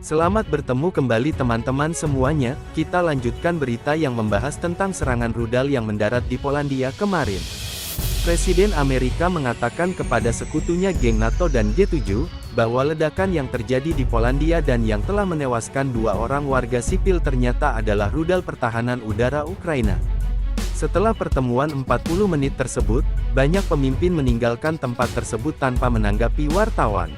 Selamat bertemu kembali teman-teman semuanya, kita lanjutkan berita yang membahas tentang serangan rudal yang mendarat di Polandia kemarin. Presiden Amerika mengatakan kepada sekutunya geng NATO dan G7, bahwa ledakan yang terjadi di Polandia dan yang telah menewaskan 2 orang warga sipil ternyata adalah rudal pertahanan udara Ukraina. Setelah pertemuan 40 menit tersebut, banyak pemimpin meninggalkan tempat tersebut tanpa menanggapi wartawan.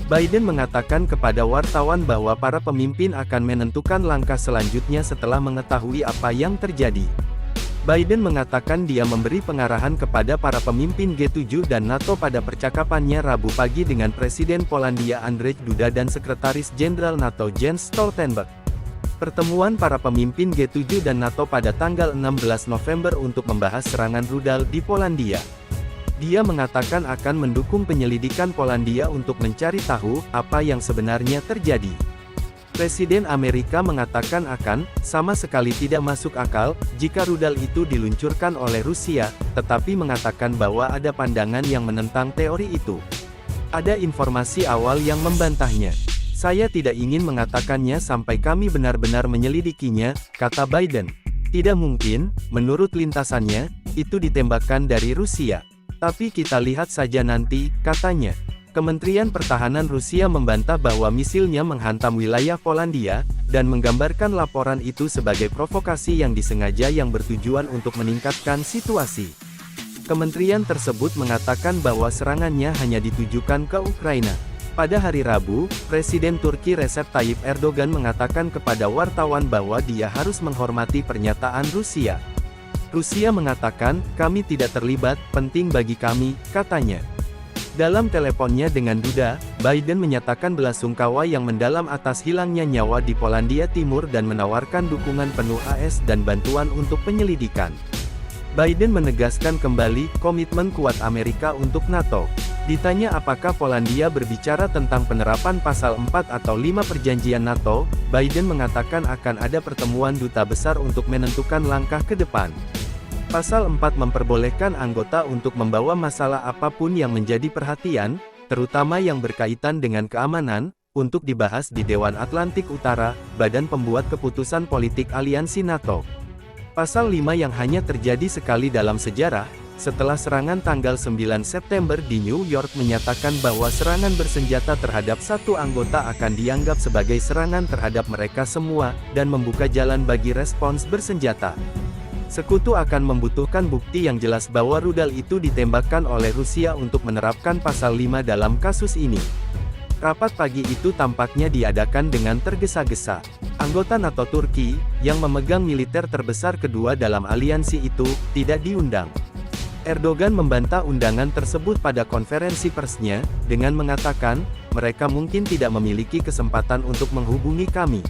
Biden mengatakan kepada wartawan bahwa para pemimpin akan menentukan langkah selanjutnya setelah mengetahui apa yang terjadi. Biden mengatakan dia memberi pengarahan kepada para pemimpin G7 dan NATO pada percakapannya Rabu pagi dengan Presiden Polandia Andrzej Duda dan Sekretaris Jenderal NATO Jens Stoltenberg. Pertemuan para pemimpin G7 dan NATO pada tanggal 16 November untuk membahas serangan rudal di Polandia. Dia mengatakan akan mendukung penyelidikan Polandia untuk mencari tahu apa yang sebenarnya terjadi. Presiden Amerika mengatakan akan sama sekali tidak masuk akal jika rudal itu diluncurkan oleh Rusia, tetapi mengatakan bahwa ada pandangan yang menentang teori itu. Ada informasi awal yang membantahnya. Saya tidak ingin mengatakannya sampai kami benar-benar menyelidikinya, kata Biden. Tidak mungkin, menurut lintasannya, itu ditembakkan dari Rusia. Tapi kita lihat saja nanti, katanya. Kementerian Pertahanan Rusia membantah bahwa misilnya menghantam wilayah Polandia, dan menggambarkan laporan itu sebagai provokasi yang disengaja yang bertujuan untuk meningkatkan situasi. Kementerian tersebut mengatakan bahwa serangannya hanya ditujukan ke Ukraina. Pada hari Rabu, Presiden Turki Recep Tayyip Erdogan mengatakan kepada wartawan bahwa dia harus menghormati pernyataan Rusia. Rusia mengatakan, kami tidak terlibat, penting bagi kami, katanya. Dalam teleponnya dengan Duda, Biden menyatakan belasungkawa yang mendalam atas hilangnya nyawa di Polandia Timur dan menawarkan dukungan penuh AS dan bantuan untuk penyelidikan. Biden menegaskan kembali komitmen kuat Amerika untuk NATO. Ditanya apakah Polandia berbicara tentang penerapan pasal 4 atau 5 perjanjian NATO, Biden mengatakan akan ada pertemuan duta besar untuk menentukan langkah ke depan. Pasal 4 memperbolehkan anggota untuk membawa masalah apapun yang menjadi perhatian, terutama yang berkaitan dengan keamanan, untuk dibahas di Dewan Atlantik Utara, badan pembuat keputusan politik aliansi NATO. Pasal 5 yang hanya terjadi sekali dalam sejarah, setelah serangan tanggal 9 September di New York menyatakan bahwa serangan bersenjata terhadap satu anggota akan dianggap sebagai serangan terhadap mereka semua, dan membuka jalan bagi respons bersenjata. Sekutu akan membutuhkan bukti yang jelas bahwa rudal itu ditembakkan oleh Rusia untuk menerapkan pasal 5 dalam kasus ini. Rapat pagi itu tampaknya diadakan dengan tergesa-gesa. Anggota NATO Turki, yang memegang militer terbesar kedua dalam aliansi itu, tidak diundang. Erdogan membantah undangan tersebut pada konferensi persnya, dengan mengatakan, mereka mungkin tidak memiliki kesempatan untuk menghubungi kami.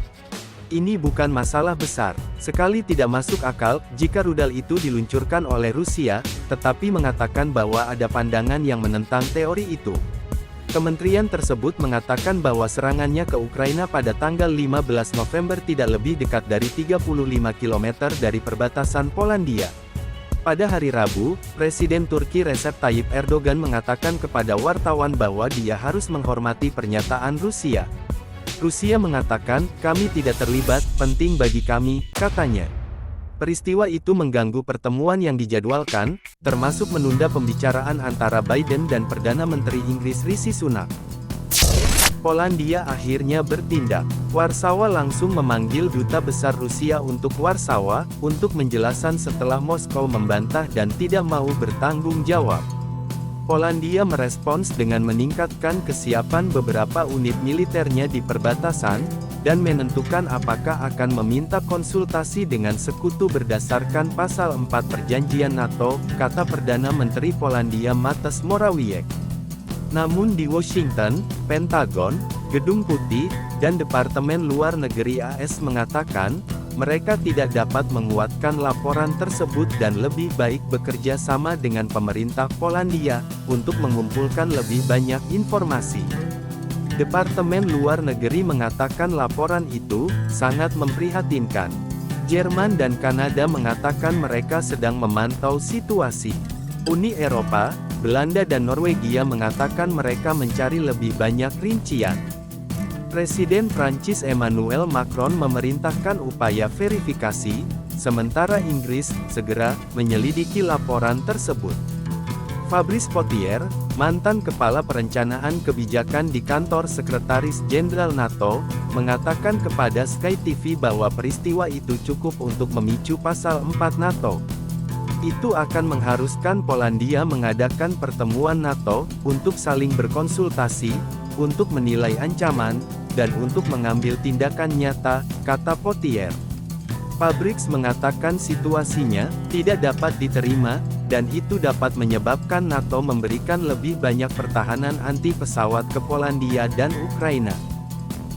Ini bukan masalah besar, sekali tidak masuk akal jika rudal itu diluncurkan oleh Rusia, tetapi mengatakan bahwa ada pandangan yang menentang teori itu. Kementerian tersebut mengatakan bahwa serangannya ke Ukraina pada tanggal 15 November tidak lebih dekat dari 35 km dari perbatasan Polandia. Pada hari Rabu, Presiden Turki Recep Tayyip Erdogan mengatakan kepada wartawan bahwa dia harus menghormati pernyataan Rusia. Rusia mengatakan, kami tidak terlibat, penting bagi kami, katanya. Peristiwa itu mengganggu pertemuan yang dijadwalkan, termasuk menunda pembicaraan antara Biden dan Perdana Menteri Inggris Rishi Sunak. Polandia akhirnya bertindak. Warsawa langsung memanggil Duta Besar Rusia untuk Warsawa, untuk menjelaskan setelah Moskow membantah dan tidak mau bertanggung jawab. Polandia merespons dengan meningkatkan kesiapan beberapa unit militernya di perbatasan, dan menentukan apakah akan meminta konsultasi dengan sekutu berdasarkan pasal 4 perjanjian NATO, kata Perdana Menteri Polandia Mateusz Morawiecki. Namun di Washington, Pentagon, Gedung Putih, dan Departemen Luar Negeri AS mengatakan, mereka tidak dapat menguatkan laporan tersebut dan lebih baik bekerja sama dengan pemerintah Polandia, untuk mengumpulkan lebih banyak informasi. Departemen Luar Negeri mengatakan laporan itu sangat memprihatinkan. Jerman dan Kanada mengatakan mereka sedang memantau situasi. Uni Eropa, Belanda dan Norwegia mengatakan mereka mencari lebih banyak rincian. Presiden Prancis Emmanuel Macron memerintahkan upaya verifikasi, sementara Inggris segera menyelidiki laporan tersebut. Fabrice Pottier, mantan Kepala Perencanaan Kebijakan di kantor Sekretaris Jenderal NATO, mengatakan kepada Sky TV bahwa peristiwa itu cukup untuk memicu pasal 4 NATO. Itu akan mengharuskan Polandia mengadakan pertemuan NATO, untuk saling berkonsultasi, untuk menilai ancaman, dan untuk mengambil tindakan nyata, kata Pottier. Fabrice mengatakan situasinya tidak dapat diterima, dan itu dapat menyebabkan NATO memberikan lebih banyak pertahanan anti-pesawat ke Polandia dan Ukraina.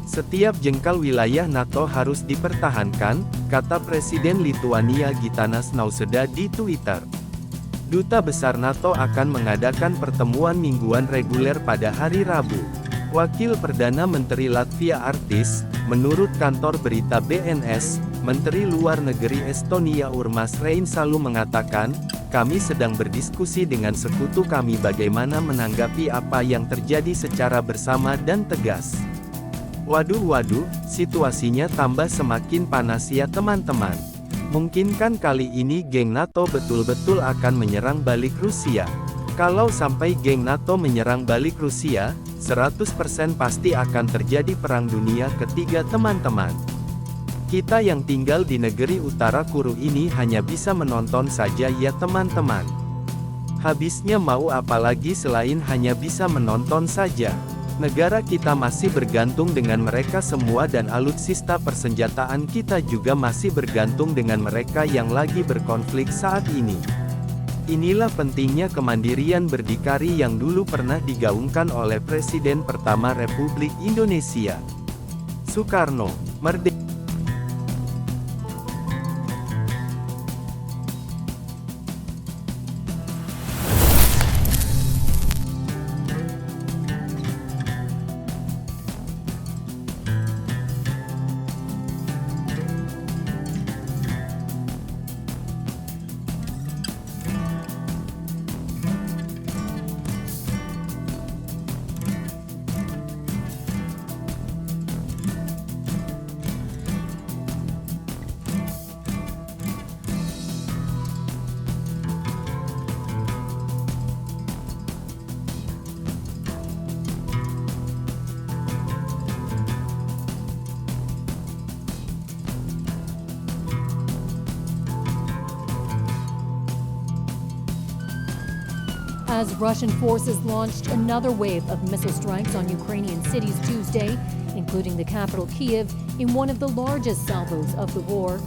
Setiap jengkal wilayah NATO harus dipertahankan, kata Presiden Lituania Gitanas Nausėda di Twitter. Duta Besar NATO akan mengadakan pertemuan mingguan reguler pada hari Rabu. Wakil Perdana Menteri Latvia Artis, menurut kantor berita BNS, Menteri Luar Negeri Estonia Urmas Reinsalu mengatakan, kami sedang berdiskusi dengan sekutu kami bagaimana menanggapi apa yang terjadi secara bersama dan tegas. Waduh, situasinya tambah semakin panas ya teman-teman. Mungkinkan kali ini geng NATO betul-betul akan menyerang balik Rusia. Kalau sampai geng NATO menyerang balik Rusia, 100% pasti akan terjadi perang dunia ketiga teman-teman. Kita yang tinggal di negeri utara Kuru ini hanya bisa menonton saja ya teman-teman. Habisnya mau apa lagi selain hanya bisa menonton saja. Negara kita masih bergantung dengan mereka semua dan alutsista persenjataan kita juga masih bergantung dengan mereka yang lagi berkonflik saat ini. Inilah pentingnya kemandirian berdikari yang dulu pernah digaungkan oleh Presiden pertama Republik Indonesia, Soekarno. Merdeka. As Russian forces launched another wave of missile strikes on Ukrainian cities Tuesday, including the capital Kyiv, in one of the largest salvos of the war,